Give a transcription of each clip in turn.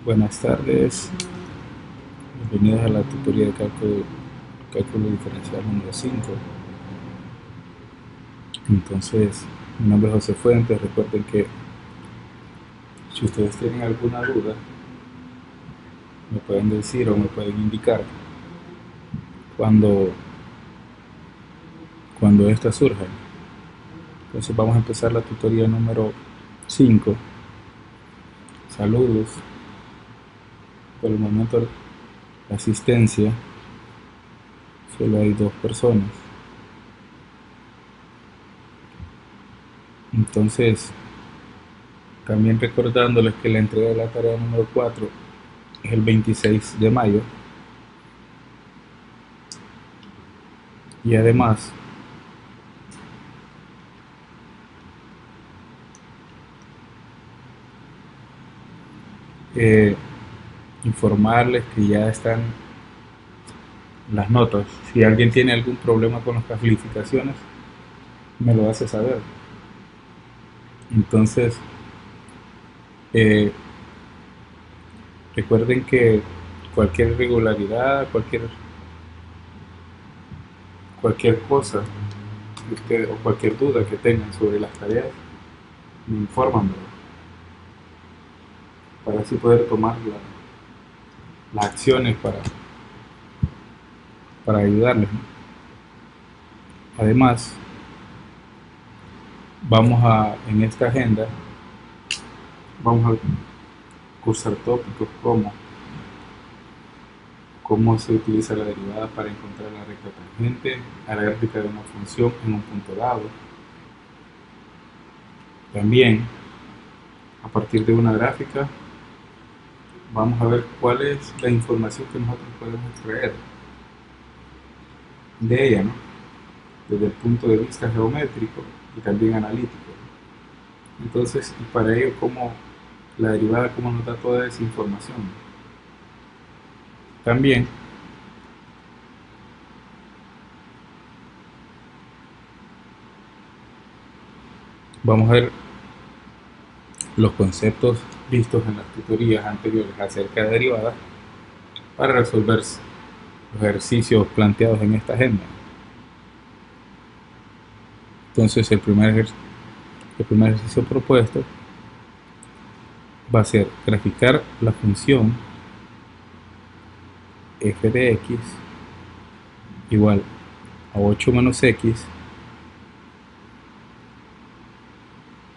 Buenas tardes, bienvenidos a la tutoría de cálculo diferencial número 5. Entonces, mi nombre es José Fuentes. Recuerden que si ustedes tienen alguna duda, me pueden decir o me pueden indicar cuando, cuando esta surja. Entonces vamos a empezar la tutoría número 5. Saludos. Por el momento la asistencia solo hay 2 personas. Entonces, también recordándoles que la entrega de la tarea número 4 es el 26 de mayo. Y además, informarles que ya están las notas. Si alguien tiene algún problema con las calificaciones, me lo hace saber. Entonces, recuerden que cualquier irregularidad, cualquier cosa que ustedes, o cualquier duda que tengan sobre las tareas, me informan, ¿verdad? Para así poder tomar las acciones para ayudarles, ¿no? Además, en esta agenda, vamos a cursar tópicos como cómo se utiliza la derivada para encontrar la recta tangente a la gráfica de una función en un punto dado. También, a partir de una gráfica, vamos a ver cuál es la información que nosotros podemos extraer de ella, ¿no? Desde el punto de vista geométrico y también analítico. Entonces, y para ello, cómo la derivada, cómo nos da toda esa información. También vamos a ver los conceptos vistos en las tutorías anteriores acerca de derivadas para resolver los ejercicios planteados en esta agenda. Entonces, el primer ejercicio propuesto va a ser graficar la función f de x igual a 8 menos x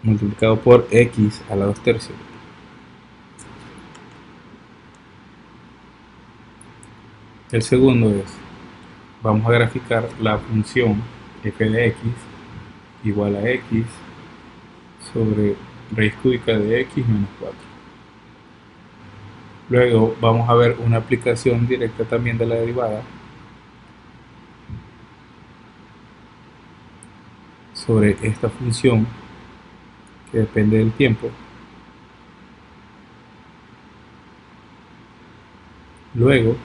multiplicado por x a la 2 tercios. El segundo es, vamos a graficar la función f de x igual a x sobre raíz cúbica de x menos 4. Luego vamos a ver una aplicación directa también de la derivada sobre esta función que depende del tiempo. Luego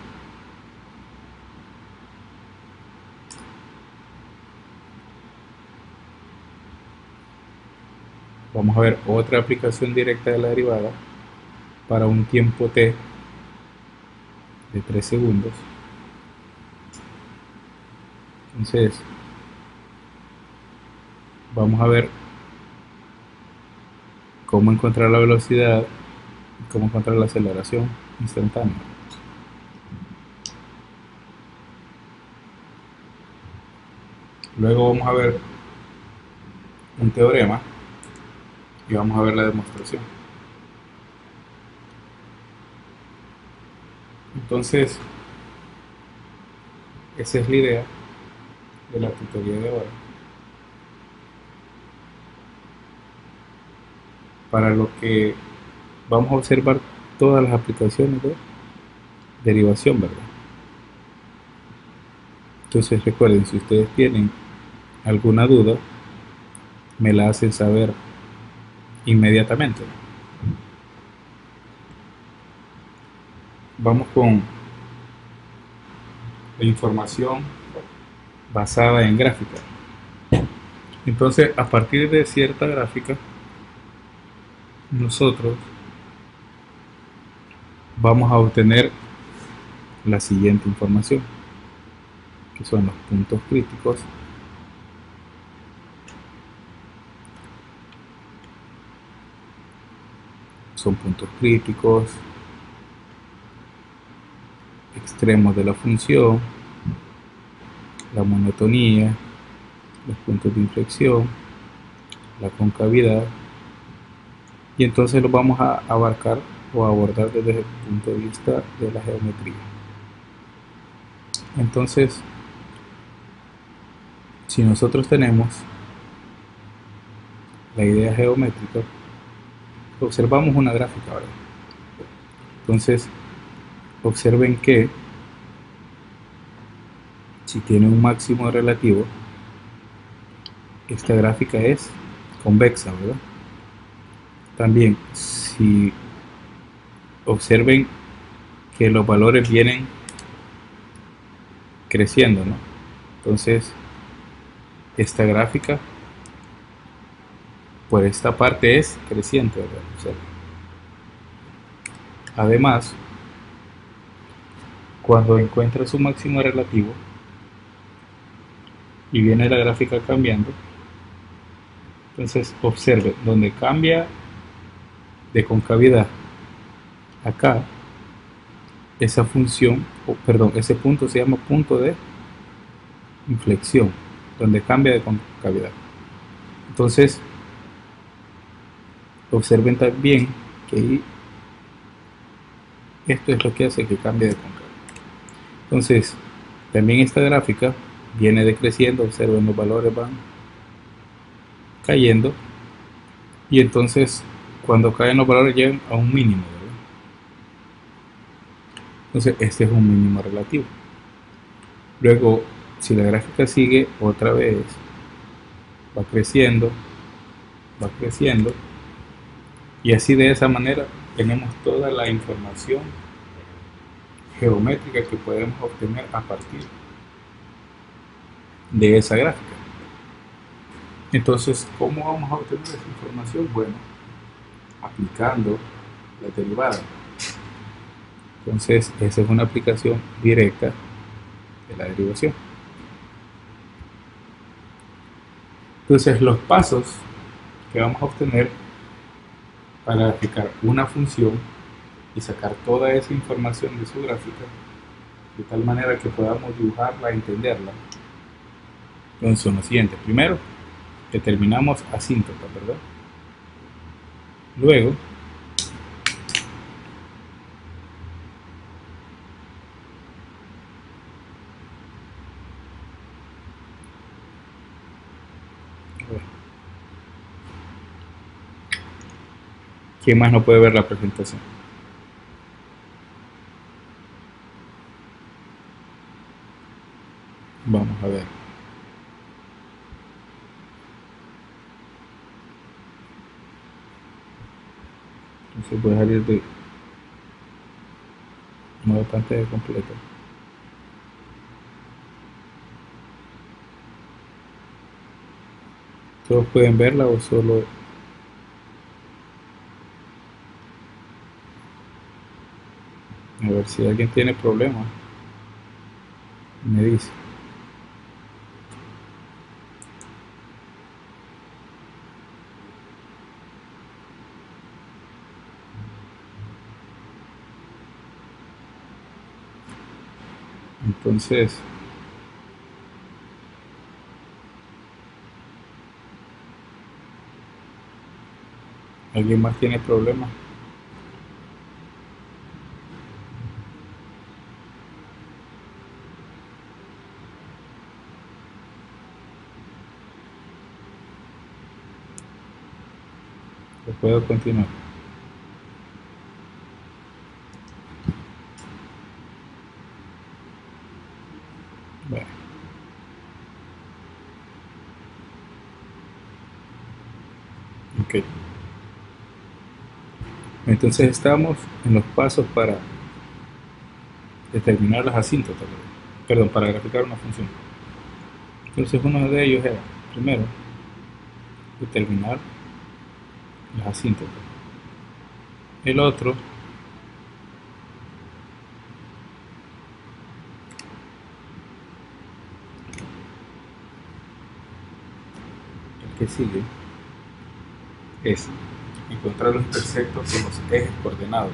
vamos a ver otra aplicación directa de la derivada para un tiempo t de 3 segundos. Entonces, vamos a ver cómo encontrar la velocidad y cómo encontrar la aceleración instantánea. Luego vamos a ver un teorema y vamos a ver la demostración. Entonces, esa es la idea de la tutoría de ahora, para lo que vamos a observar todas las aplicaciones de derivación, ¿verdad? Entonces recuerden, si ustedes tienen alguna duda, me la hacen saber inmediatamente. Vamos con la información basada en gráfica. Entonces, a partir de cierta gráfica, nosotros vamos a obtener la siguiente información, que son los puntos críticos, extremos de la función, la monotonía, los puntos de inflexión, la concavidad, y entonces los vamos a abarcar o a abordar desde el punto de vista de la geometría. Entonces, si nosotros tenemos la idea geométrica, observamos una gráfica, ¿verdad? Entonces, observen que si tiene un máximo relativo, esta gráfica es convexa, ¿verdad? También, si observen que los valores vienen creciendo, ¿no? Entonces, esta gráfica por esta parte es creciente, ¿verdad? Observen. Además, cuando encuentra su máximo relativo y viene la gráfica cambiando, entonces observe donde cambia de concavidad acá, esa función, perdón, ese punto se llama punto de inflexión, donde cambia de concavidad. Entonces, observen también que esto es lo que hace que cambie de concavidad. Entonces, también esta gráfica viene decreciendo, observen los valores van cayendo, y entonces cuando caen los valores llegan a un mínimo, ¿verdad? Entonces este es un mínimo relativo. Luego, si la gráfica sigue otra vez, va creciendo, y así de esa manera tenemos toda la información geométrica que podemos obtener a partir de esa gráfica. Entonces, ¿cómo vamos a obtener esa información? Bueno, aplicando la derivada. Entonces, esa es una aplicación directa de la derivación. Entonces, los pasos que vamos a obtener para aplicar una función y sacar toda esa información de su gráfica, de tal manera que podamos dibujarla, entenderla, entonces son los siguientes. Primero, determinamos asíntotas, ¿verdad? Luego, ¿quién más no puede ver la presentación? Vamos a ver. Entonces voy a salir de modo pantalla completa. ¿Todos pueden verla o solo? A ver si alguien tiene problemas, me dice. Entonces, ¿alguien más tiene problemas? ¿O puedo continuar? Bueno. Ok. Entonces estamos en los pasos para determinar las asíntotas, perdón, para graficar una función. Entonces uno de ellos era, primero, determinar las asíntotas. El otro que sigue es encontrar los intersectos con los ejes coordenados.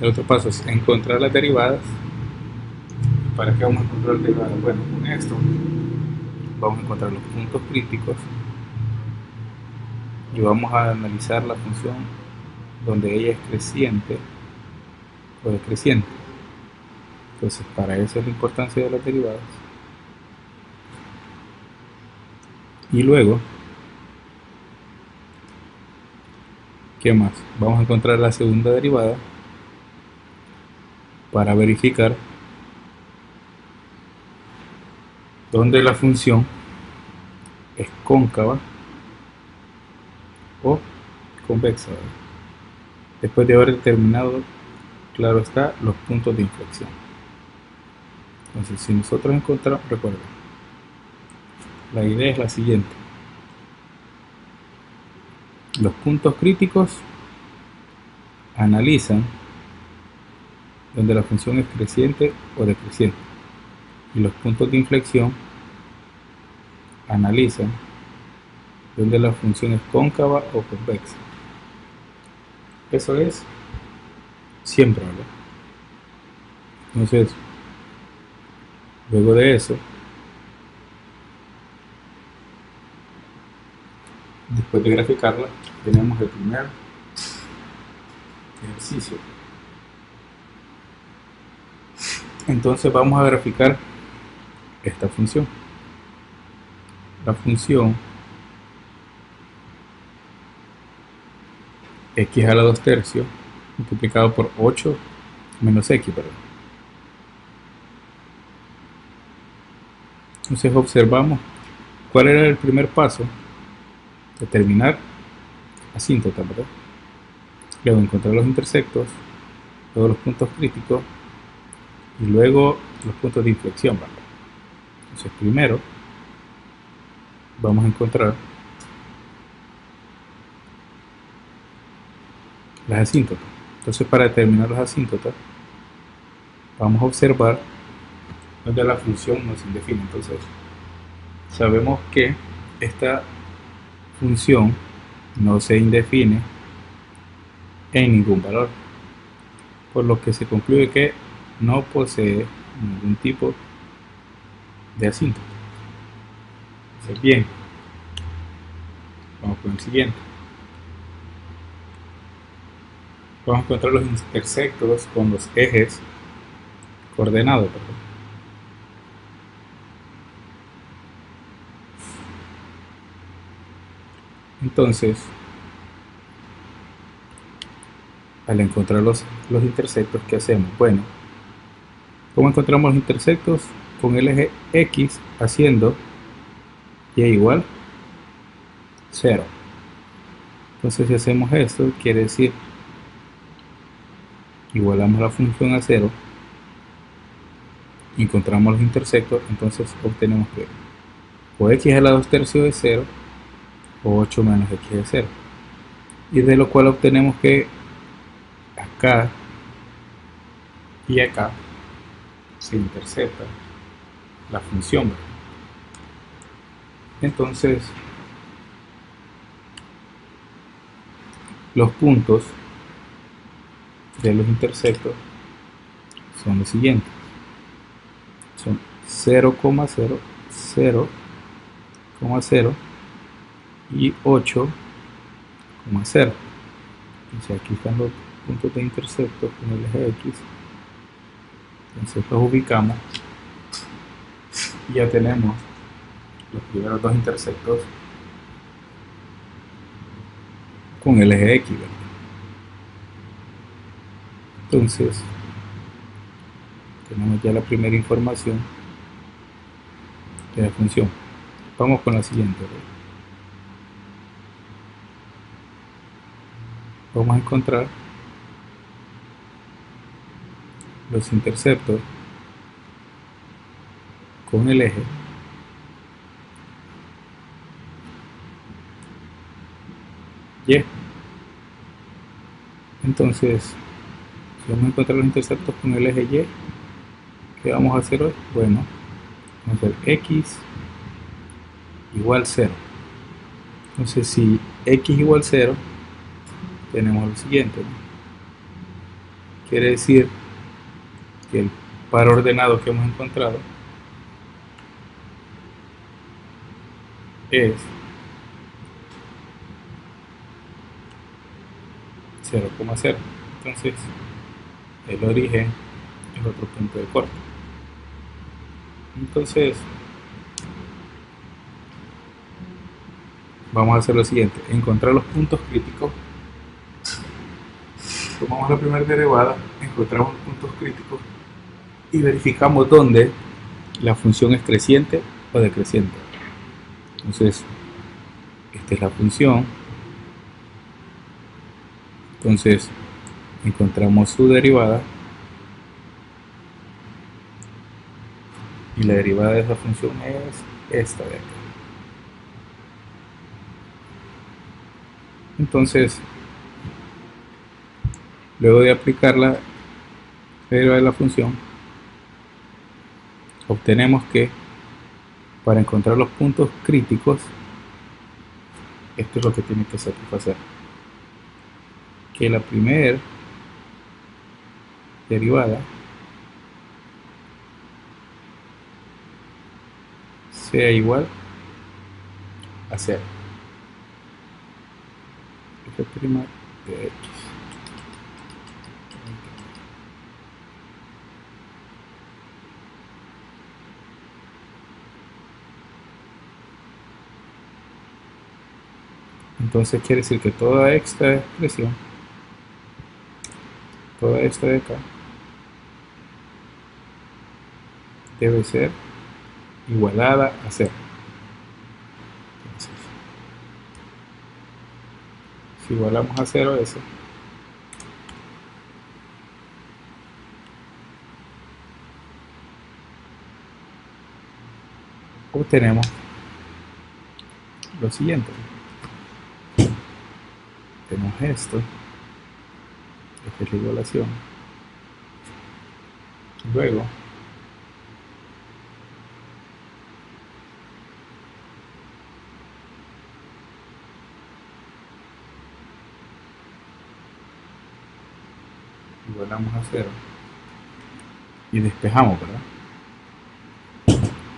El otro paso es encontrar las derivadas. ¿Para qué vamos a encontrar las derivadas? Bueno, con esto vamos a encontrar los puntos críticos y vamos a analizar la función donde ella es creciente o decreciente. Entonces, para eso es la importancia de las derivadas. Y luego, ¿qué más? Vamos a encontrar la segunda derivada para verificar donde la función es cóncava o convexa, ¿verdad? Después de haber determinado, claro está, los puntos de inflexión. Entonces, si nosotros encontramos, recuerden, la idea es la siguiente: los puntos críticos analizan donde la función es creciente o decreciente, y los puntos de inflexión analizan donde la función es cóncava o convexa. Eso es siempre, ¿verdad? Entonces, luego de eso, después de graficarla, tenemos el primer ejercicio. Entonces vamos a graficar esta función. La función x a la 2 tercios multiplicado por 8 menos x, ¿verdad? Entonces observamos cuál era el primer paso: determinar asíntota, ¿verdad? Luego encontrar los intersectos, luego los puntos críticos y luego los puntos de inflexión, ¿verdad? Entonces primero vamos a encontrar las asíntotas. Entonces, para determinar las asíntotas vamos a observar donde la función no se indefine. Entonces sabemos que esta función no se indefine en ningún valor, por lo que se concluye que no posee ningún tipo de asíntota. Entonces, bien, vamos con el siguiente. Vamos a encontrar los intersectos con los ejes coordenados, ¿verdad? Entonces, al encontrar los intersectos, ¿qué hacemos? Bueno, ¿cómo encontramos los intersectos? Con el eje X haciendo y igual 0. Entonces, si hacemos esto, quiere decir igualamos la función a 0, encontramos los intersectos, entonces obtenemos que o x a la 2 tercios es 0 o 8 menos x es 0, y de lo cual obtenemos que acá y acá se intercepta la función. Entonces los puntos de los intersectos son los siguientes: son 0,0, 0,0 y 8,0. Entonces aquí están los puntos de intersecto con el eje X. Entonces los ubicamos y ya tenemos los primeros dos intersectos con el eje X, ¿verdad? Entonces tenemos ya la primera información de la función. Vamos con la siguiente, ¿verdad? Vamos a encontrar los interceptos con el eje Y. Entonces, si vamos a encontrar los interceptos con el eje Y, ¿qué vamos a hacer hoy? Bueno, vamos a hacer X igual 0. Entonces si x igual 0, tenemos lo siguiente, ¿no? Quiere decir que el par ordenado que hemos encontrado es 0,0. Entonces el origen es otro punto de corte. Entonces vamos a hacer lo siguiente: encontrar los puntos críticos. Tomamos la primera derivada, encontramos los puntos críticos y verificamos dónde la función es creciente o decreciente. Entonces esta es la función. Entonces encontramos su derivada y la derivada de esa función es esta de acá. Entonces, luego de aplicar la derivada de la función, obtenemos que para encontrar los puntos críticos, esto es lo que tiene que satisfacer: que la primera derivada sea igual a 0. F' de x. Entonces quiere decir que toda esta expresión, toda esta de acá, debe ser igualada a 0. Entonces, si igualamos a 0 eso, obtenemos lo siguiente: tenemos esto, esta es la igualación, luego igualamos a 0 y despejamos, ¿verdad?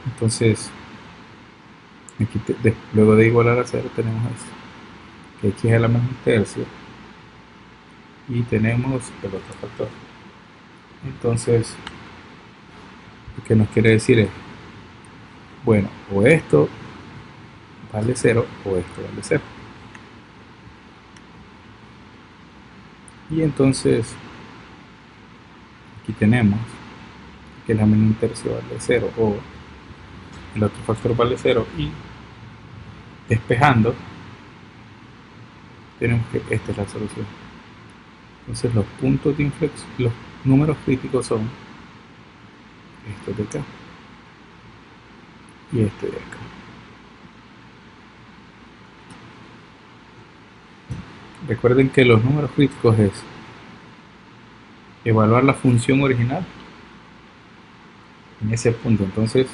Entonces aquí luego de igualar a 0 tenemos esto, que x es a la menos un tercio, y tenemos el otro factor. Entonces lo que nos quiere decir es, bueno, o esto vale 0 o esto vale 0. Y entonces aquí tenemos que la menos un tercio vale 0 o el otro factor vale 0, y despejando tenemos que esta es la solución. Entonces los puntos de inflexión, los números críticos son estos de acá y este de acá. Recuerden que los números críticos es evaluar la función original en ese punto. Entonces,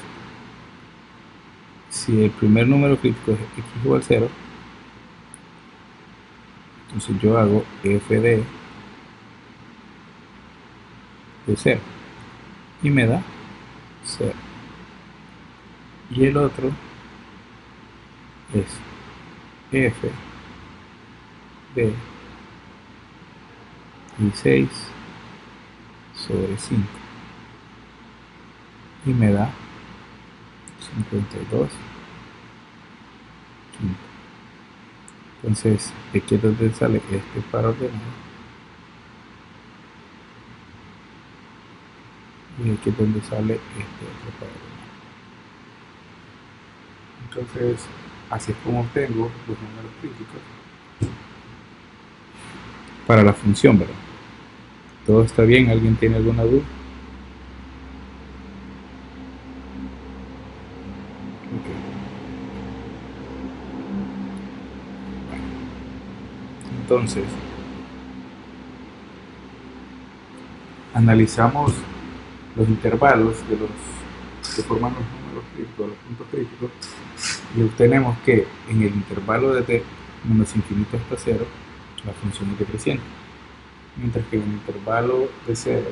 si el primer número crítico es x igual a 0, entonces yo hago f de 0 y me da 0. Y el otro es f de 16 sobre 5 y me da 52 quinto. Entonces aquí es donde sale este par ordenado y aquí es donde sale este otro par ordenado. Entonces así es como obtengo los números críticos para la función, ¿verdad? ¿Todo está bien? ¿Alguien tiene alguna duda? Entonces, analizamos los intervalos de los que forman los números críticos, los puntos críticos, y obtenemos que en el intervalo desde menos infinito hasta 0 la función es decreciente, mientras que en el intervalo de 0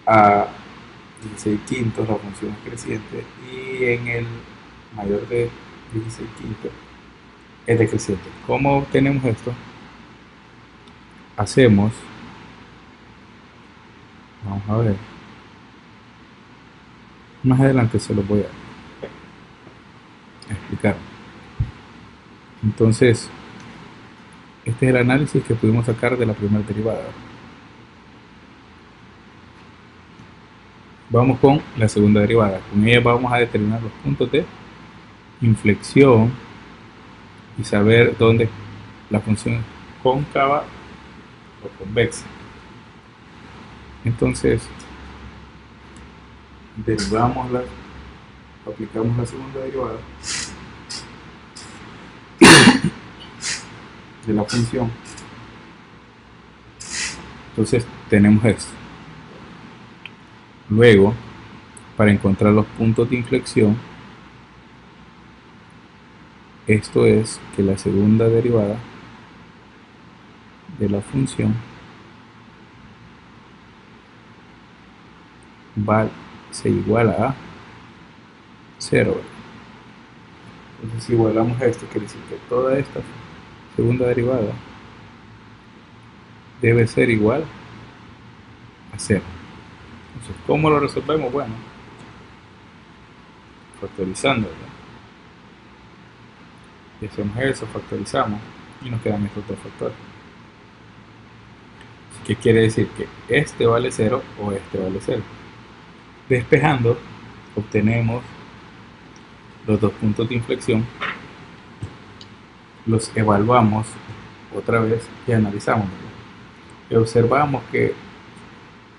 a 16 quintos la función es creciente, y en el mayor de 16 quintos es decreciente. ¿Cómo obtenemos esto? Vamos a ver, más adelante se los voy a explicar. Entonces, este es el análisis que pudimos sacar de la primera derivada. Vamos con la segunda derivada. Con ella vamos a determinar los puntos de inflexión y saber dónde la función es cóncava o convexa. Entonces, aplicamos la segunda derivada de la función. Entonces tenemos esto. Luego, para encontrar los puntos de inflexión, esto es que la segunda derivada de la función se iguala a 0. Entonces, si igualamos esto, quiere decir que toda esta segunda derivada debe ser igual a 0. Entonces, ¿cómo lo resolvemos? Bueno, factorizando, ¿verdad? Y hacemos eso, factorizamos y nos quedan estos dos factores. ¿Qué quiere decir? Que este vale 0 o este vale 0. Despejando, obtenemos los dos puntos de inflexión, los evaluamos otra vez y analizamos, ¿verdad? Y observamos que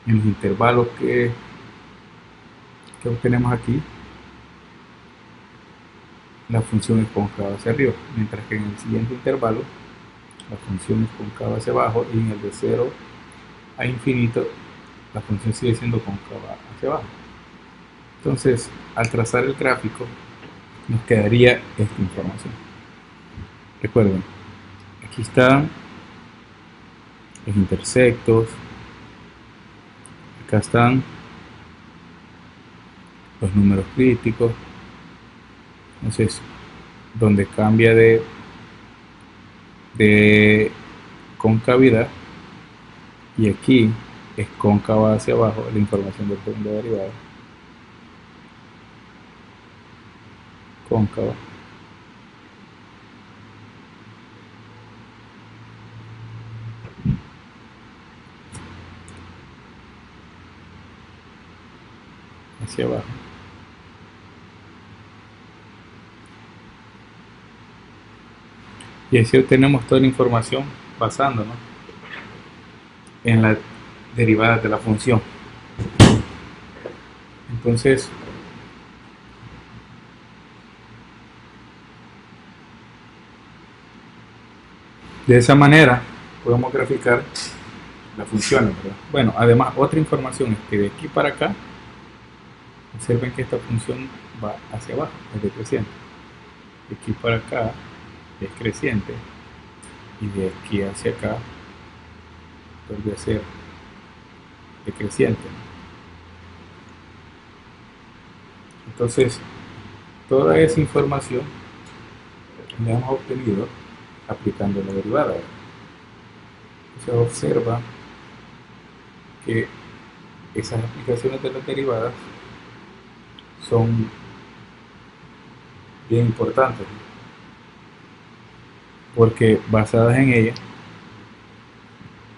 en los intervalos que obtenemos aquí, la función es cóncava hacia arriba, mientras que en el siguiente intervalo la función es cóncava hacia abajo, y en el de 0 a infinito la función sigue siendo cóncava hacia abajo. Entonces, al trazar el gráfico nos quedaría esta información. Recuerden, aquí están los intersectos, acá están los números críticos. Entonces, donde cambia de concavidad, y aquí es cóncava hacia abajo, la información del segundo derivado, cóncava hacia abajo. Y así obtenemos toda la información basándonos en las derivadas de la función. Entonces, de esa manera podemos graficar las funciones, ¿verdad? Bueno, además, otra información es que de aquí para acá, observen que esta función va hacia abajo, es decreciente. De aquí para acá es creciente, y de aquí hacia acá vuelve a ser decreciente. Entonces, toda esa información la hemos obtenido aplicando la derivada. Se observa que esas aplicaciones de las derivadas son bien importantes, porque basadas en ellas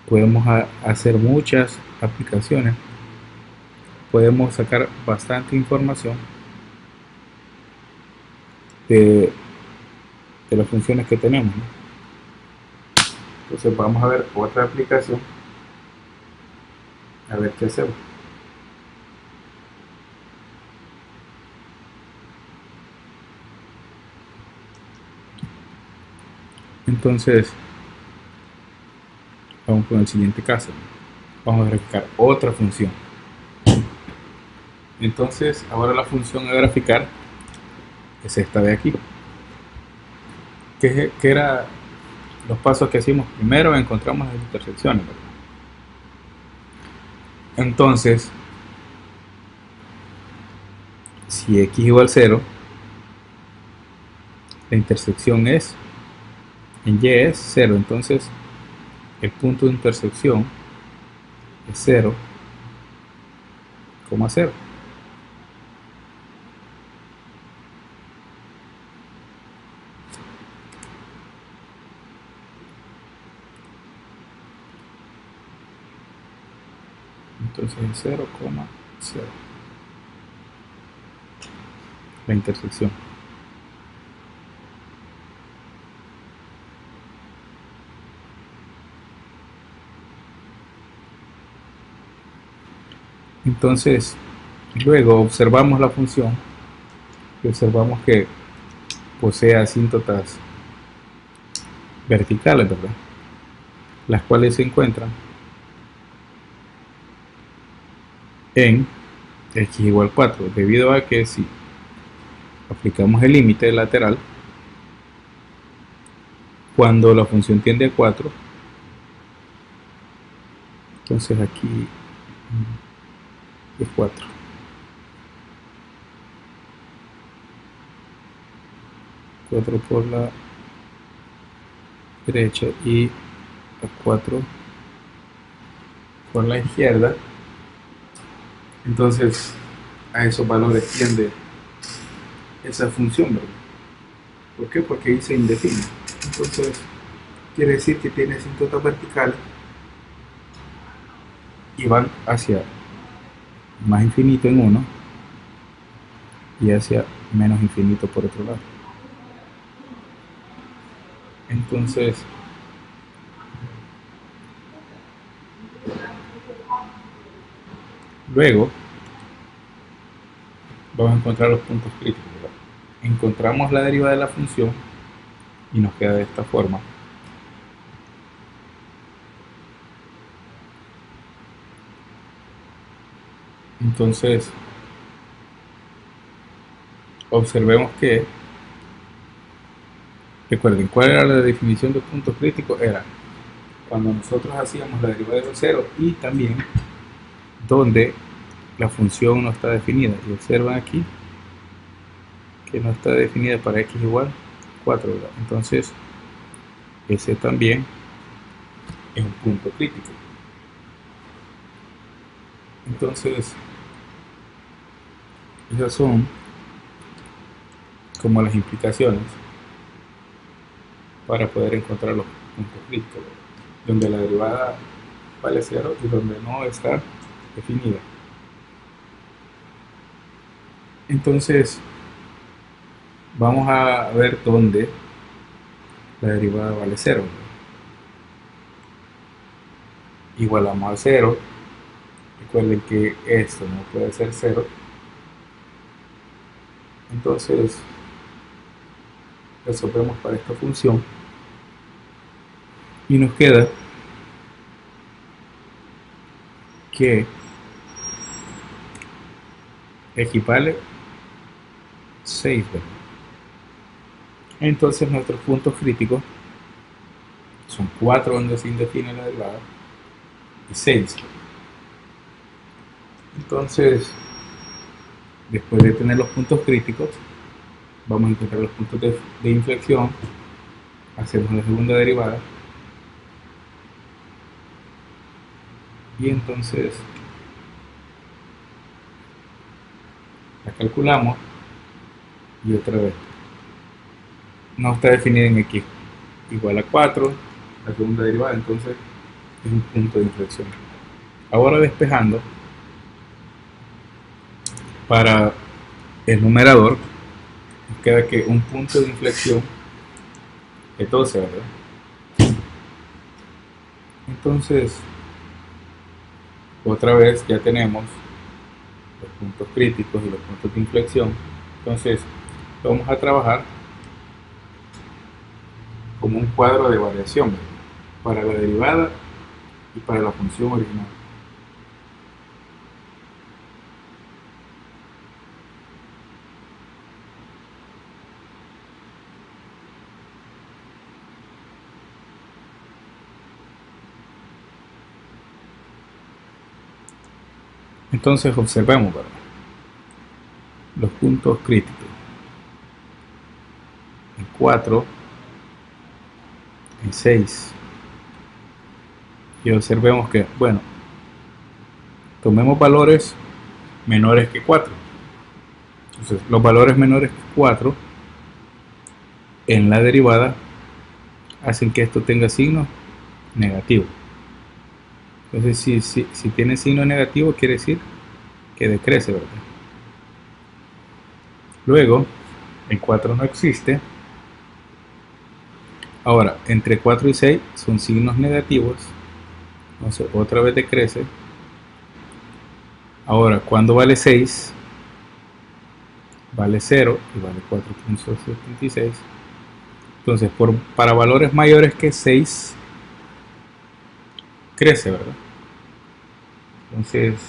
podemos hacer muchas aplicaciones, podemos sacar bastante información de las funciones que tenemos, ¿no? Entonces vamos a ver otra aplicación, a ver qué hacemos. Entonces, vamos con el siguiente caso. Vamos a graficar otra función. Entonces, ahora la función a graficar es esta de aquí. ¿Qué era los pasos que hacíamos? Primero encontramos las intersecciones, ¿verdad? Entonces, si x igual 0, la intersección en y es 0, entonces el punto de intersección es 0,0. Entonces es 0,0 la intersección. Entonces, luego observamos la función y observamos que posee asíntotas verticales, ¿verdad? Las cuales se encuentran en x igual 4, debido a que si aplicamos el límite lateral, cuando la función tiende a 4, entonces aquí es 4. Por la derecha y a 4 por la izquierda. Entonces a esos valores tiende esa función, ¿verdad? ¿Por qué? Porque ahí se indefine. Entonces quiere decir que tiene asíntotas verticales y van hacia más infinito en uno y hacia menos infinito por otro lado. Entonces luego vamos a encontrar los puntos críticos, ¿verdad? Encontramos la derivada de la función y nos queda de esta forma. Entonces observemos que, recuerden, ¿cuál era la definición de puntos críticos? Era cuando nosotros hacíamos la derivada de los ceros y también donde la función no está definida. Y observan aquí que no está definida para x igual 4, ¿verdad? Entonces ese también es un punto crítico. Entonces esas son como las implicaciones para poder encontrar los puntos críticos, donde la derivada vale 0 y donde no está definida. Entonces vamos a ver dónde la derivada vale 0. Igualamos a 0. Recuerden que esto no puede ser 0. Entonces resolvemos para esta función y nos queda que equivale 6, ¿verdad? Entonces nuestros puntos críticos son 4 donde se indefine la derivada y 6. Entonces, después de tener los puntos críticos, vamos a encontrar los puntos de inflexión, hacemos la segunda derivada y entonces la calculamos y otra vez no está definida en x igual a 4, la segunda derivada, entonces es un punto de inflexión. Ahora despejando, para el numerador nos queda que un punto de inflexión es 12, ¿verdad? Entonces otra vez ya tenemos los puntos críticos y los puntos de inflexión. Entonces vamos a trabajar como un cuadro de variación, ¿verdad?, para la derivada y para la función original. Entonces observemos, ¿verdad?, los puntos críticos en 4, en 6, y observemos que, bueno, tomemos valores menores que 4. Entonces los valores menores que 4 en la derivada hacen que esto tenga signo negativo. Entonces si tiene signo negativo, quiere decir que decrece, ¿verdad? Luego en 4 no existe. Ahora entre 4 y 6 son signos negativos, entonces otra vez decrece. Ahora cuando vale 6, vale 0 y vale 4.76. Entonces para valores mayores que 6 crece, ¿verdad? Entonces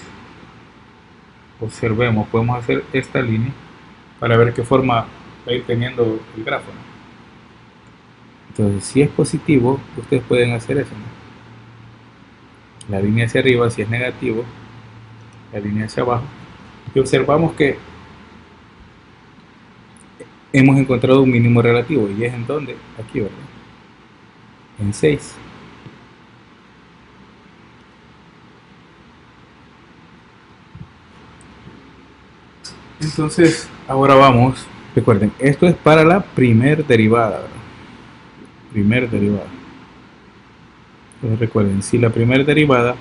observemos, podemos hacer esta línea para ver qué forma va a ir teniendo el grafo, ¿no? Entonces si es positivo, ustedes pueden hacer eso, ¿no?, la línea hacia arriba. Si es negativo, la línea hacia abajo. Y observamos que hemos encontrado un mínimo relativo, y es en donde, aquí, ¿verdad?, en 6. Entonces ahora vamos, recuerden, esto es para la primer derivada, ¿verdad?, primer derivada. Entonces recuerden, si la primera derivada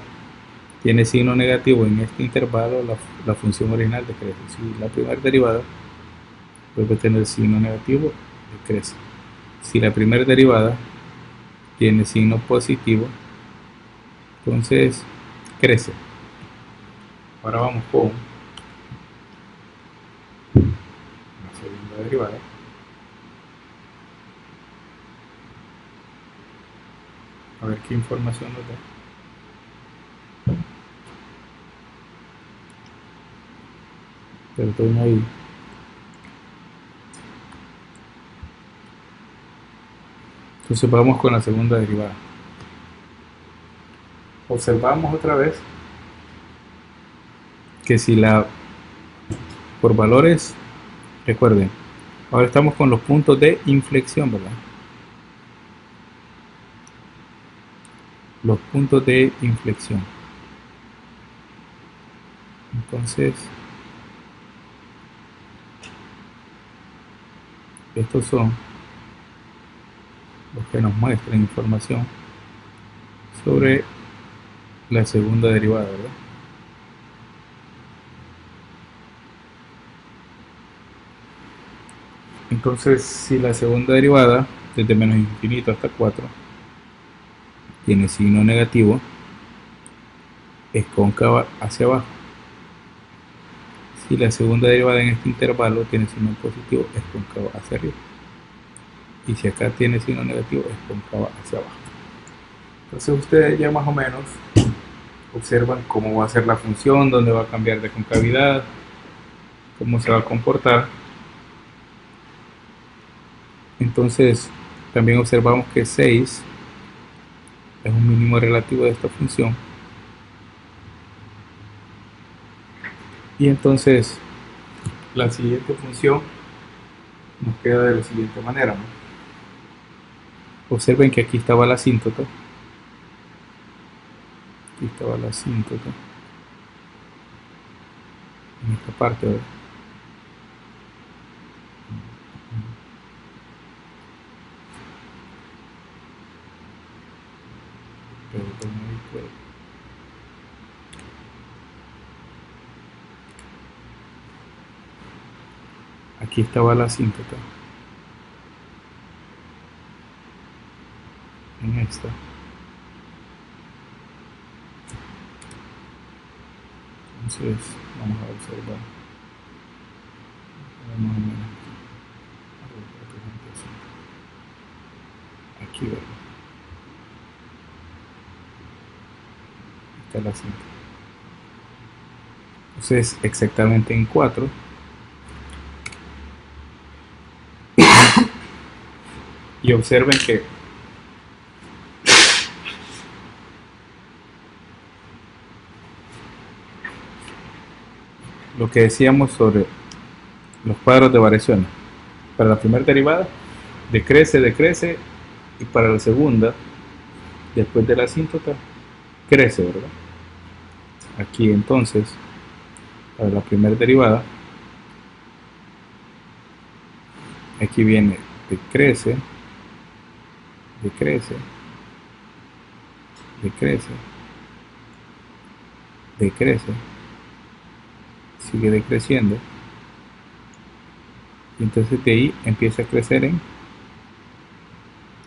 tiene signo negativo en este intervalo, la función original decrece. Si la primera derivada vuelve a tener signo negativo, decrece. Si la primera derivada tiene signo positivo, entonces crece. Ahora vamos con la segunda derivada. A ver qué información nos da. Perdón ahí. Entonces vamos con la segunda derivada. Observamos otra vez que si por valores, recuerden, ahora estamos con los puntos de inflexión, ¿verdad? Los puntos de inflexión. Entonces estos son los que nos muestran información sobre la segunda derivada, ¿verdad? Entonces si la segunda derivada desde menos infinito hasta 4 tiene signo negativo, es cóncava hacia abajo. Si la segunda derivada en este intervalo tiene signo positivo, es cóncava hacia arriba. Y si acá tiene signo negativo, es cóncava hacia abajo. Entonces ustedes ya más o menos observan cómo va a ser la función, dónde va a cambiar de concavidad, cómo se va a comportar. Entonces también observamos que 6 es un mínimo relativo de esta función. Y entonces la siguiente función nos queda de la siguiente manera, ¿no? Observen que aquí estaba la asíntota. Aquí estaba la asíntota. En esta parte, ¿verdad? Aquí estaba la asíntota. En esta. Entonces vamos a observar más o menos aquí, ¿verdad? Está la asíntota. Entonces exactamente en 4 y observen que lo que decíamos sobre los cuadros de variaciones. Para la primera derivada, decrece, decrece, y para la segunda, después de la asíntota, crece, ¿verdad? Aquí entonces, para la primera derivada, aquí viene decrece, decrece, decrece, decrece, sigue decreciendo, y entonces de ahí empieza a crecer en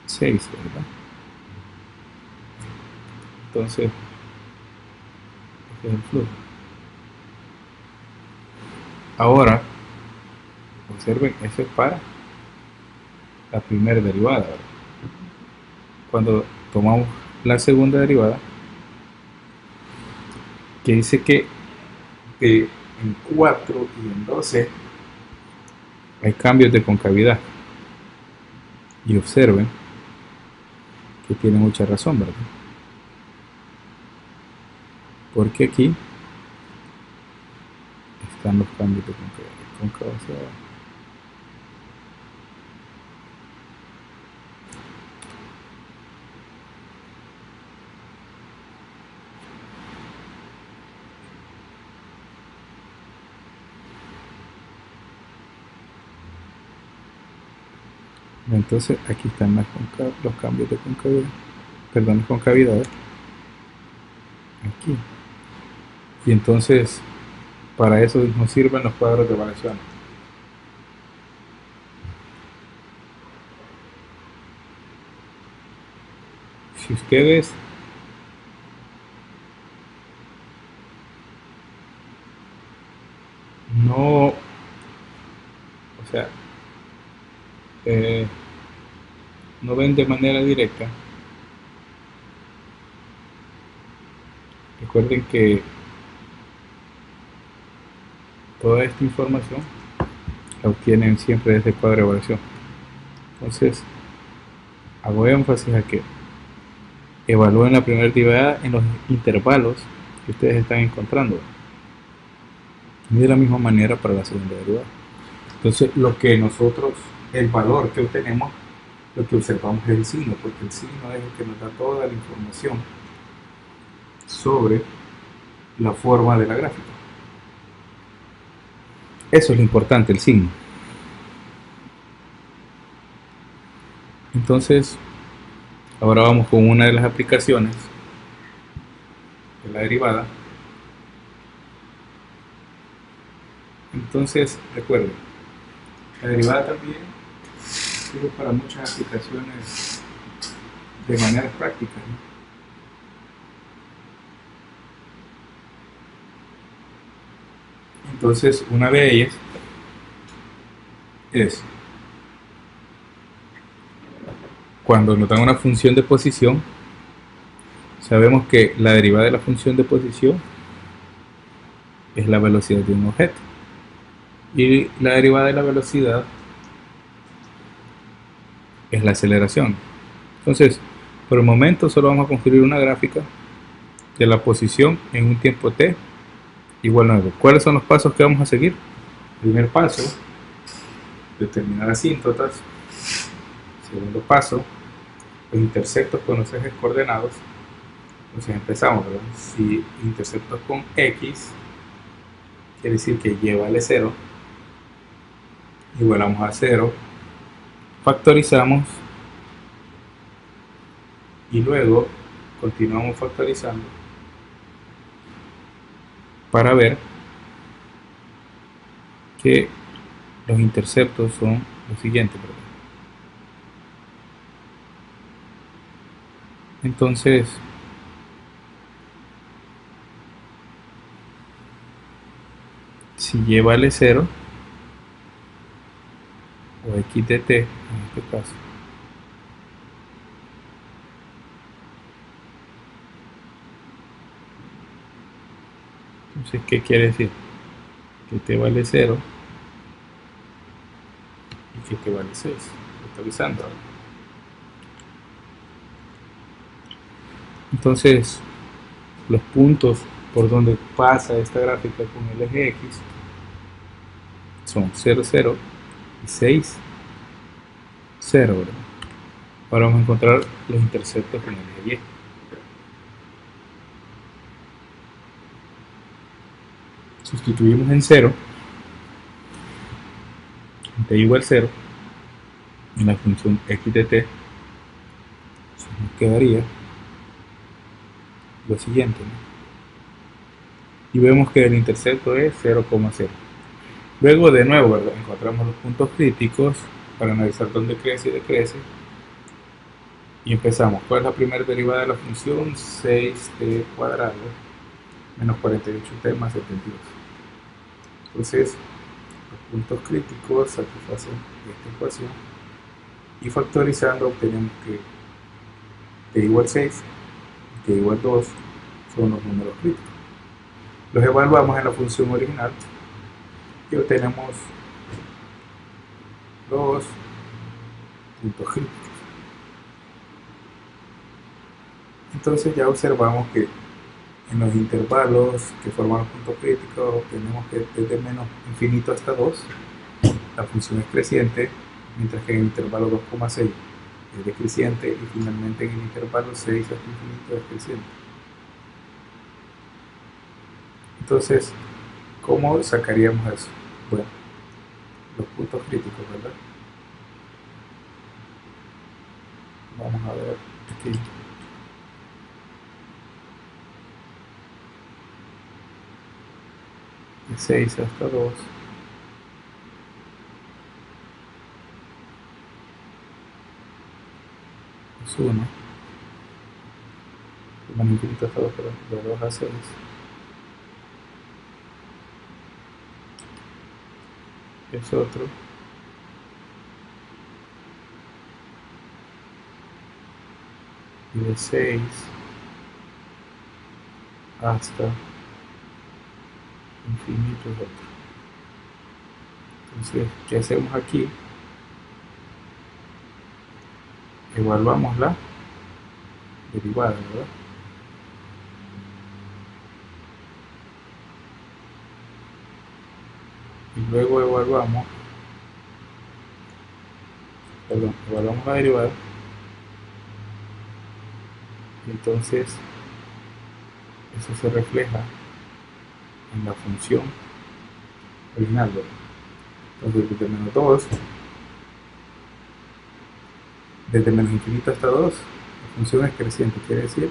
6, ¿verdad? Entonces, este es el flujo. Ahora, observen, eso es para la primera derivada, ¿verdad? Cuando tomamos la segunda derivada, que dice que en 4 y en 12 hay cambios de concavidad. Y observen que tiene mucha razón, ¿verdad? Porque aquí están los cambios de concavidad. Entonces aquí están los cambios de concavidad, perdón, las concavidades, aquí. Y entonces para eso nos sirven los cuadros de variaciones. Si ustedes no, o sea, no ven de manera directa, recuerden que toda esta información la obtienen siempre desde el cuadro de variación. Entonces, hago énfasis a que evalúen la primera derivada en los intervalos que ustedes están encontrando, y de la misma manera para la segunda derivada. Entonces, el valor que obtenemos, lo que observamos es el signo, porque el signo es el que nos da toda la información sobre la forma de la gráfica. Eso es lo importante, el signo. Entonces, ahora vamos con una de las aplicaciones de la derivada. Entonces, recuerden, la derivada también sirve para muchas aplicaciones de manera práctica, ¿no? Entonces, una de ellas es cuando nos dan una función de posición, sabemos que la derivada de la función de posición es la velocidad de un objeto, y la derivada de la velocidad es la aceleración. Entonces, por el momento solo vamos a construir una gráfica de la posición en un tiempo t igual 9. ¿Cuáles son los pasos que vamos a seguir? Primer paso, determinar asíntotas. Segundo paso, los interceptos con los ejes coordenados. Entonces empezamos, ¿verdad? Si interceptos con x, quiere decir que y vale 0, igualamos a 0, factorizamos y luego continuamos factorizando para ver que los interceptos son los siguientes, ¿verdad? Entonces, si y vale 0, o x de t en este caso, entonces, ¿qué quiere decir? Que t vale 0 y que t vale 6, factorizando. Entonces, los puntos por donde pasa esta gráfica con el eje x son 0, 0 y 6, 0, ¿verdad? Ahora vamos a encontrar los interceptos en el eje Y. Sustituimos en 0, en t igual 0, en la función x de t, nos quedaría lo siguiente, ¿no? Y vemos que el intercepto es 0,0. Luego de nuevo, ¿verdad?, encontramos los puntos críticos para analizar dónde crece y decrece. Y empezamos. ¿Cuál es la primera derivada de la función? 6t cuadrado menos 48t más 72. Entonces, los puntos críticos satisfacen esta ecuación. Y factorizando obtenemos que t igual 6 y t igual 2 son los números críticos. Los evaluamos en la función original y obtenemos los puntos críticos. Entonces ya observamos que en los intervalos que forman los puntos críticos obtenemos que desde menos infinito hasta 2 la función es creciente, mientras que en el intervalo 2,6 es decreciente y finalmente en el intervalo 6 hasta infinito es creciente. Entonces, ¿cómo sacaríamos eso? Bueno, los puntos críticos, ¿verdad? Vamos a ver aquí. De 6 hasta 2. Es 1. De menos infinito hasta 2, perdón, de 2 a 6. Es otro. Y de 6 hasta infinito es otro. Entonces, ¿qué hacemos aquí? Evaluamos la derivada, ¿verdad? Y luego evaluamos la derivada. Y entonces eso se refleja en la función original, ¿verdad? Entonces desde menos 2, desde menos infinito hasta 2, la función es creciente, quiere decir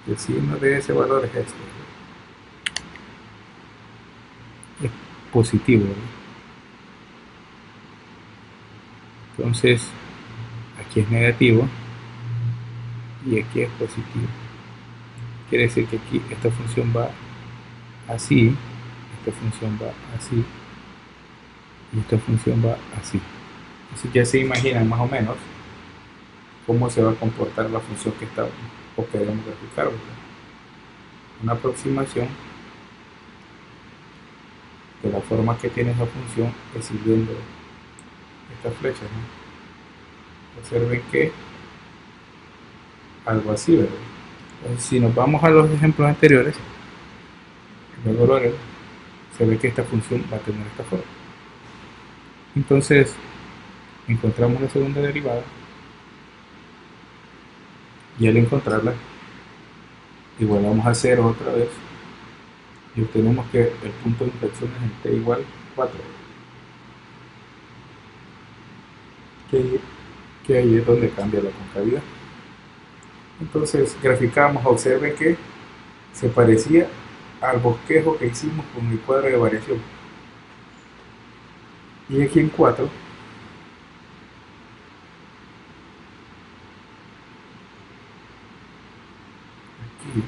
que el signo de ese valor es este, es positivo, ¿verdad? Entonces aquí es negativo y aquí es positivo. Quiere decir que aquí esta función va así, esta función va así y esta función va así. Así que ya se imaginan más o menos cómo se va a comportar la función que está o queremos graficar, ¿verdad? Una aproximación de la forma que tiene esa función es siguiendo estas flechas, ¿no? Observen que algo así, ¿verdad? Entonces, si nos vamos a los ejemplos anteriores, luego Lorel, se ve que esta función va a tener esta forma. Entonces, encontramos la segunda derivada y al encontrarla, igualamos a 0 otra vez y obtenemos que el punto de inflexión es en t igual 4. Que ahí es donde cambia la concavidad. Entonces graficamos, observen que se parecía al bosquejo que hicimos con el cuadro de variación. Y aquí en 4, aquí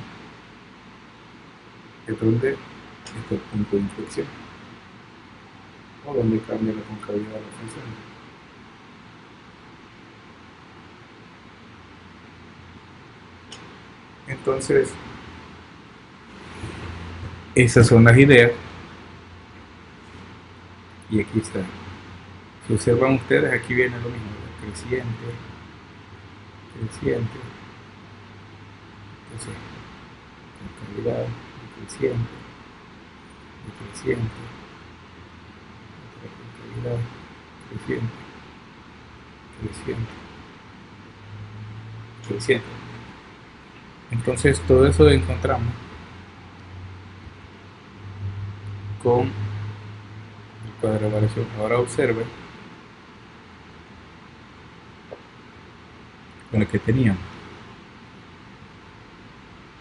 es donde está el punto de inflexión, o donde cambia la concavidad de la función. Entonces, esas son las ideas. Y aquí está. Si observan ustedes, aquí viene lo mismo, creciente, creciente. Entonces, concavidad, creciente, velocidad creciente, creciente, creciente. Entonces todo eso lo encontramos con el cuadro de variación. Ahora observe con el que teníamos.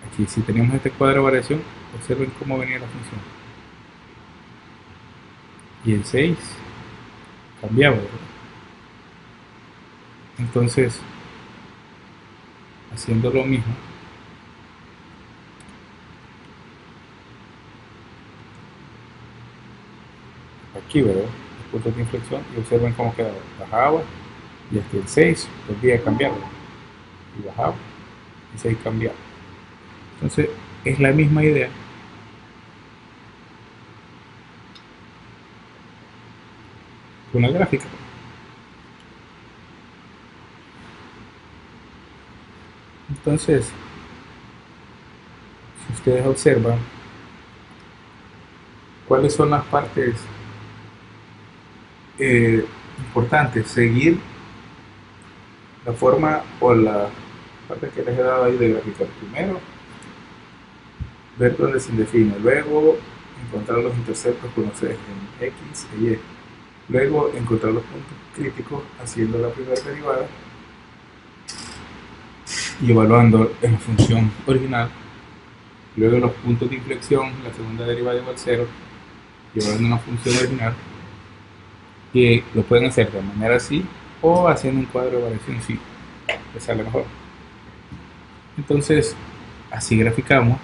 Aquí si teníamos este cuadro de variación, observen cómo venía la función. Y el 6 cambiaba, ¿verdad? Entonces, haciendo lo mismo, aquí, ¿verdad? Los puntos de inflexión, y observen cómo quedaba. Bajaba y hasta el 6 volvía a cambiar, ¿verdad? Y bajaba y 6 cambiaba. Entonces, es la misma idea que una gráfica. Entonces, si ustedes observan, ¿cuáles son las partes importantes? Seguir la forma o la parte que les he dado ahí de graficar. Primero, ver dónde se define. Luego, encontrar los interceptos con los ejes en X e Y. Luego, encontrar los puntos críticos haciendo la primera derivada y evaluando en la función original. Luego, los puntos de inflexión, la segunda derivada igual a 0, y evaluando una función original. Y lo pueden hacer de manera así o haciendo un cuadro de variación si les sale mejor. Entonces, así graficamos.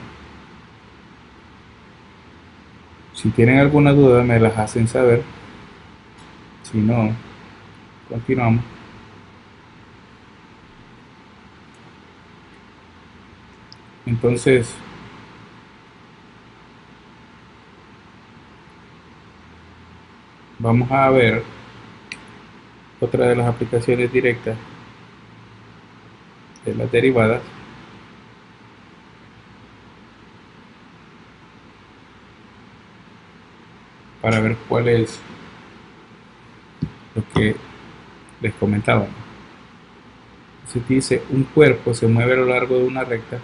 Si tienen alguna duda me las hacen saber. Si no, continuamos. Entonces, vamos a ver otra de las aplicaciones directas de las derivadas. Para ver cuál es lo que les comentaba. Se dice un cuerpo se mueve a lo largo de una recta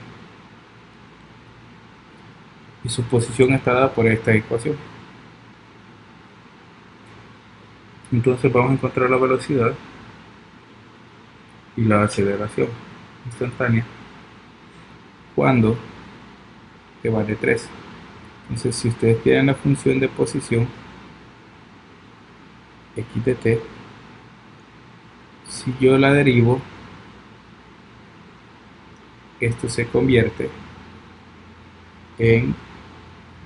y su posición está dada por esta ecuación. Entonces vamos a encontrar la velocidad y la aceleración instantánea cuando t vale 3. Entonces si ustedes tienen la función de posición x de t, si yo la derivo, esto se convierte en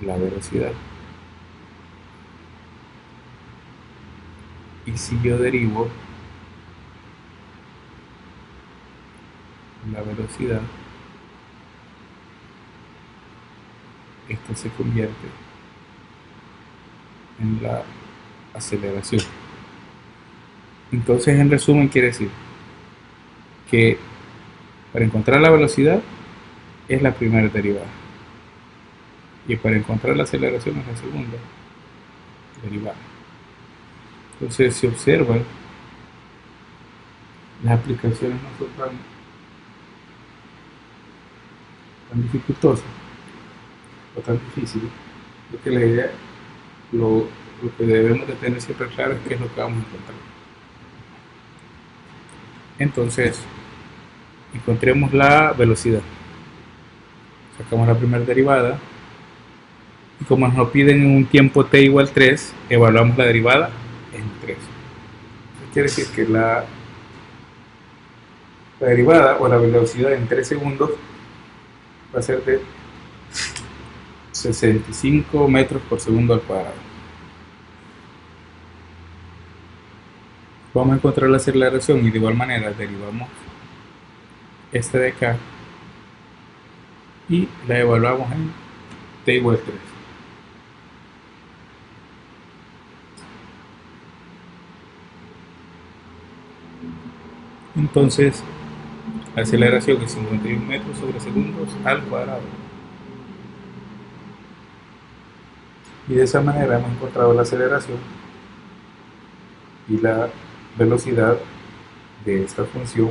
la velocidad. Y si yo derivo la velocidad, esto se convierte en la aceleración. Entonces, en resumen, quiere decir que para encontrar la velocidad es la primera derivada y para encontrar la aceleración es la segunda derivada. Entonces, si observan, las aplicaciones no son tan dificultosas o tan difíciles, porque la idea, lo que debemos de tener siempre claro es qué es lo que vamos a encontrar. Entonces, encontremos la velocidad. Sacamos la primera derivada y como nos lo piden en un tiempo t igual 3, evaluamos la derivada en 3. Eso quiere decir que la derivada o la velocidad en 3 segundos va a ser de 65 metros por segundo al cuadrado. Vamos a encontrar la aceleración y de igual manera derivamos esta de acá y la evaluamos en t igual 3. Entonces, la aceleración es 51 metros sobre segundos al cuadrado. Y de esa manera hemos encontrado la aceleración y la velocidad de esta función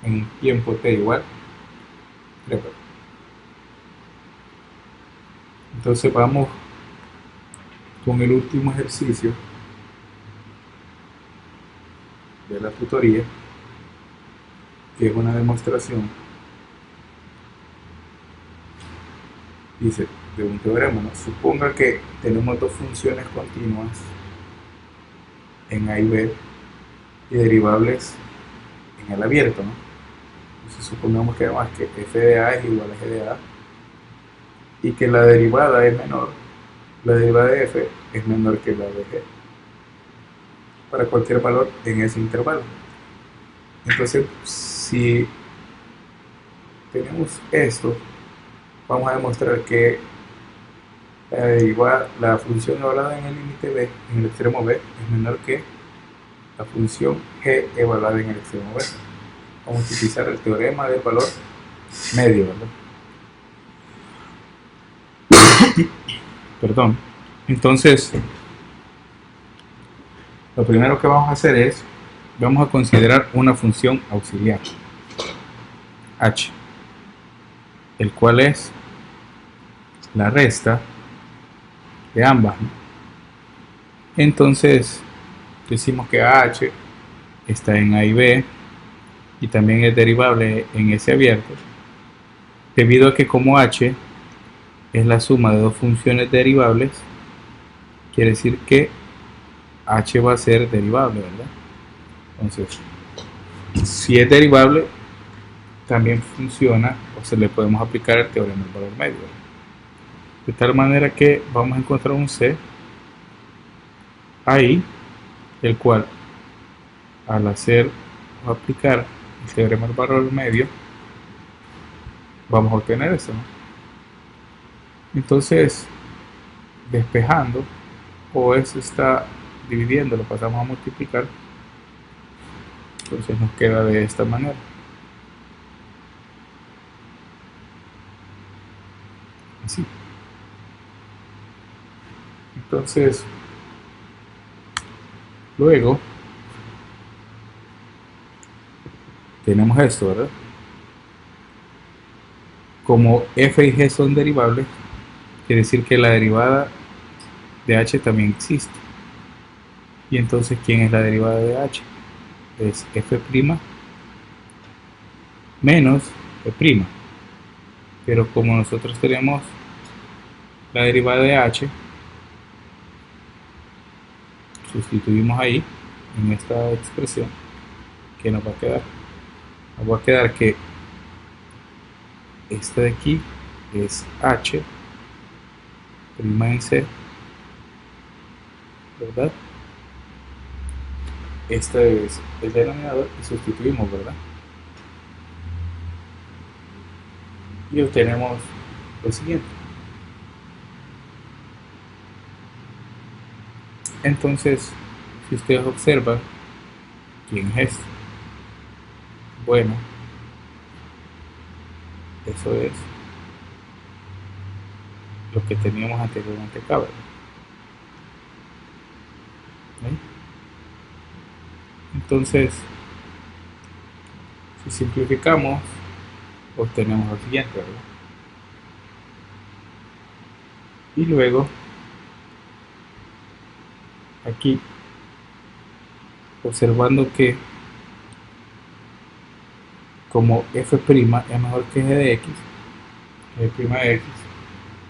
en un tiempo t igual 3. Entonces vamos con el último ejercicio de la tutoría, que es una demostración, dice, de un teorema, ¿no? Suponga que tenemos dos funciones continuas en A y B y derivables en el abierto, ¿no? Entonces supongamos que además que f de A es igual a g de A y que la derivada es menor, la derivada de f es menor que la de g para cualquier valor en ese intervalo. Entonces, si tenemos esto, vamos a demostrar que la función evaluada en el límite b, en el extremo b, es menor que la función g evaluada en el extremo b. Vamos a utilizar el teorema del valor medio, ¿verdad? Perdón. Entonces, lo primero que vamos a hacer es, vamos a considerar una función auxiliar, h, el cual es la resta de ambas, ¿no? Entonces, decimos que h está en A y B y también es derivable en ese abierto, debido a que como h es la suma de dos funciones derivables, quiere decir que h va a ser derivable, ¿verdad? Entonces, si es derivable, también funciona o se le podemos aplicar el teorema del valor medio, ¿verdad? De tal manera que vamos a encontrar un c ahí, el cual al hacer o aplicar el teorema del valor medio vamos a obtener eso, ¿no? Entonces, despejando, o eso está dividiendo, lo pasamos a multiplicar, entonces nos queda de esta manera. Así. Entonces, luego tenemos esto, ¿verdad? Como f y g son derivables, quiere decir que la derivada de h también existe. Y entonces, ¿quién es la derivada de h? Es f' menos f'. Pero como nosotros tenemos la derivada de h, sustituimos ahí, en esta expresión, que nos va a quedar. Nos va a quedar que esta de aquí es h' en c, ¿verdad? Este es el denominador y sustituimos, ¿verdad? Y obtenemos lo siguiente. Entonces, si ustedes observan, ¿quién es esto? Bueno, eso es lo que teníamos anteriormente acá, ¿verdad? ¿Sí? Entonces, si simplificamos, obtenemos lo siguiente, ¿verdad? Y luego, aquí, observando que como f' es mejor que g de x, g' de x,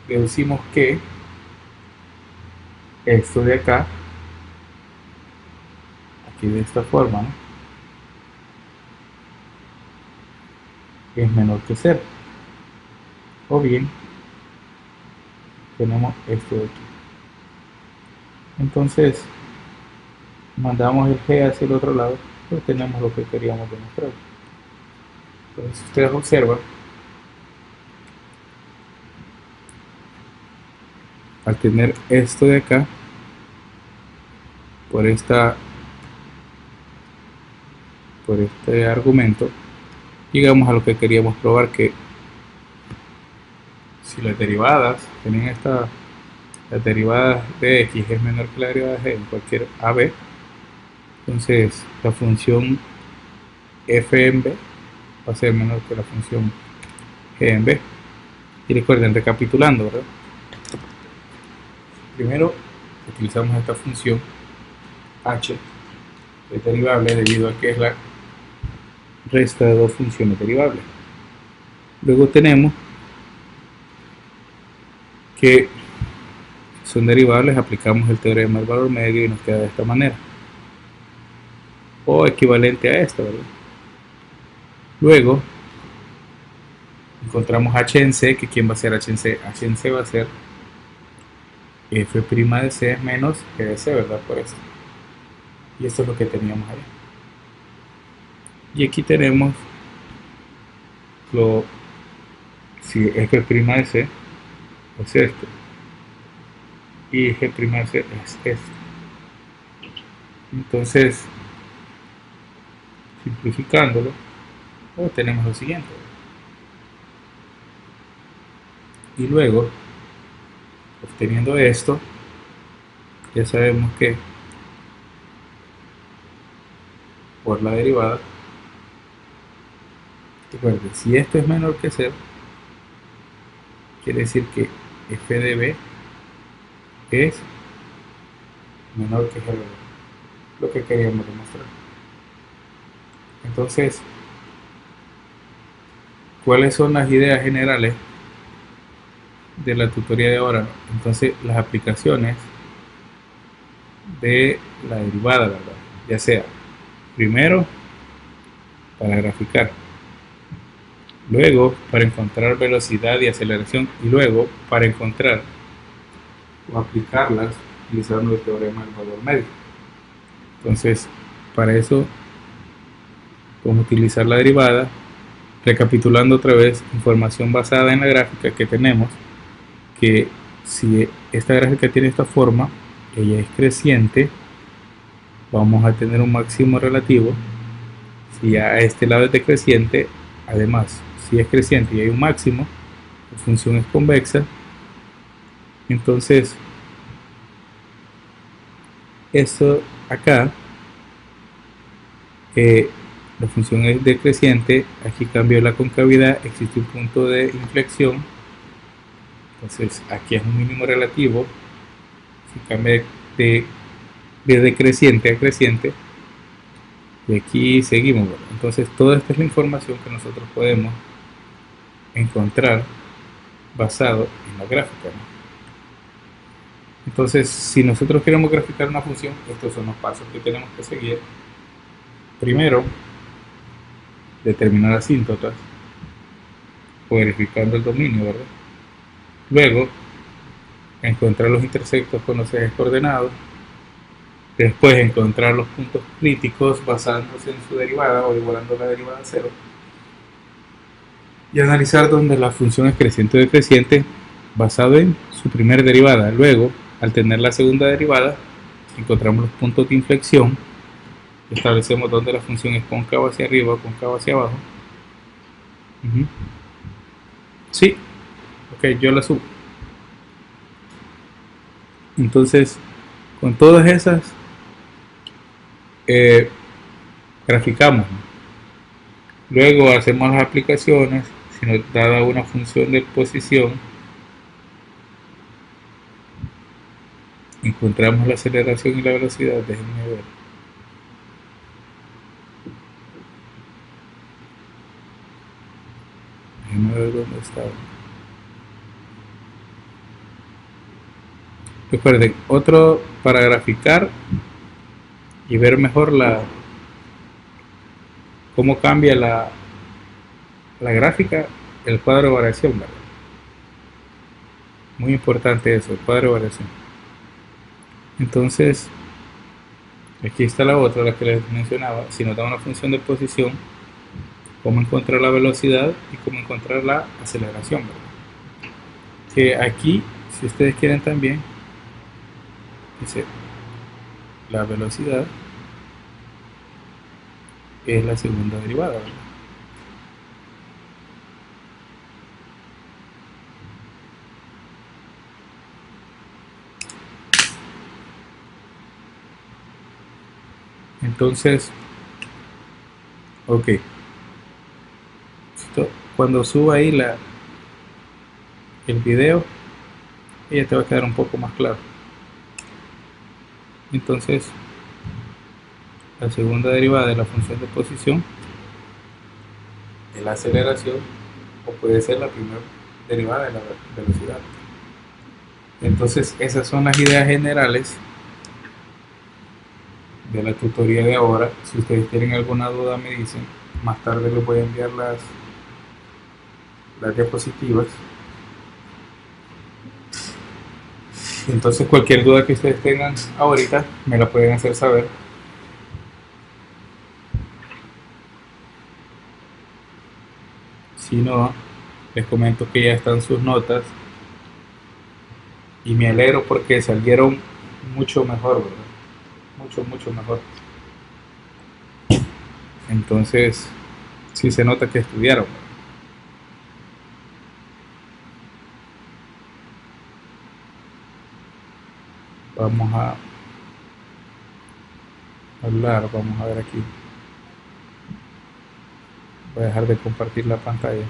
deducimos que esto de acá, aquí de esta forma, ¿no?, es menor que 0. O bien, tenemos esto de aquí. Entonces, mandamos el g hacia el otro lado, pues tenemos lo que queríamos demostrar. Entonces, si ustedes observan, al tener esto de acá, por este argumento, llegamos a lo que queríamos probar, que si las derivadas tienen las derivadas de x es menor que la derivada de g en cualquier AB, Entonces la función f en b va a ser menor que la función g en b. Y recuerden, recapitulando, ¿verdad? Primero utilizamos esta función h, que es derivable debido a que es la resta de dos funciones derivables. Luego tenemos que son derivables, aplicamos el teorema del valor medio y nos queda de esta manera, o equivalente a esto, ¿verdad? Luego encontramos h en c, que ¿quién va a ser h en c? H en c va a ser f' de c menos g de c, ¿verdad? Por esto. Y esto es lo que teníamos ahí. Y aquí tenemos lo, si f' de c es esto, y g' de c es esto. Entonces, simplificándolo, tenemos lo siguiente. Y luego, obteniendo esto, ya sabemos que por la derivada, recuerden, si esto es menor que 0, quiere decir que f de b es menor que g de b, lo que queríamos demostrar. Entonces, ¿cuáles son las ideas generales de la tutoría de ahora? Entonces, las aplicaciones de la derivada, ¿verdad? Ya sea, primero, para graficar, luego para encontrar velocidad y aceleración, y luego para encontrar o aplicarlas utilizando el teorema del valor medio. Entonces, para eso vamos a utilizar la derivada, recapitulando otra vez, información basada en la gráfica que tenemos, que si esta gráfica tiene esta forma, ella es creciente, vamos a tener un máximo relativo. Si a este lado es decreciente, además, si es creciente y hay un máximo, la función es convexa. Entonces, esto acá, la función es decreciente, aquí cambió la concavidad, existe un punto de inflexión. Entonces, aquí es un mínimo relativo. Si cambia de decreciente a creciente, y aquí seguimos, ¿verdad? Entonces, toda esta es la información que nosotros podemos encontrar basado en la gráfica, ¿no? Entonces, si nosotros queremos graficar una función, estos son los pasos que tenemos que seguir. Primero, determinar asíntotas, o verificando el dominio, ¿verdad? Luego, encontrar los intersectos con los ejes coordenados. Después, encontrar los puntos críticos basándose en su derivada o igualando la derivada a cero. Y analizar donde la función es creciente o decreciente basado en su primera derivada. Luego, al tener la segunda derivada, encontramos los puntos de inflexión, establecemos donde la función es cóncava hacia arriba o cóncava hacia abajo. Sí, ok, yo la subo. Entonces, con todas esas, graficamos, ¿no? Luego hacemos las aplicaciones. Si nos da una función de posición, encontramos la aceleración y la velocidad. Déjenme ver. Déjenme ver dónde está. Recuerden, otro para graficar y ver mejor cómo cambia la gráfica, el cuadro de variación, ¿verdad? Muy importante eso, el cuadro de variación. Entonces, aquí está la otra, la que les mencionaba. Si nos da una función de posición, cómo encontrar la velocidad y cómo encontrar la aceleración, ¿verdad? Que aquí, si ustedes quieren también, dice la velocidad es la segunda derivada, ¿verdad? Entonces, ok, cuando suba ahí el video, ya te va a quedar un poco más claro. Entonces, la segunda derivada de la función de posición es la aceleración, o puede ser la primera derivada de la velocidad. Entonces, esas son las ideas generales de la tutoría de ahora. Si ustedes tienen alguna duda me dicen, más tarde les voy a enviar las diapositivas. Entonces cualquier duda que ustedes tengan ahorita me la pueden hacer saber. Si no, les comento que ya están sus notas y me alegro porque salieron mucho mejor, ¿verdad? Mucho mejor. Entonces, sí se nota que estudiaron, ¿verdad? Vamos a hablar, vamos a ver aquí. Voy a dejar de compartir la pantalla.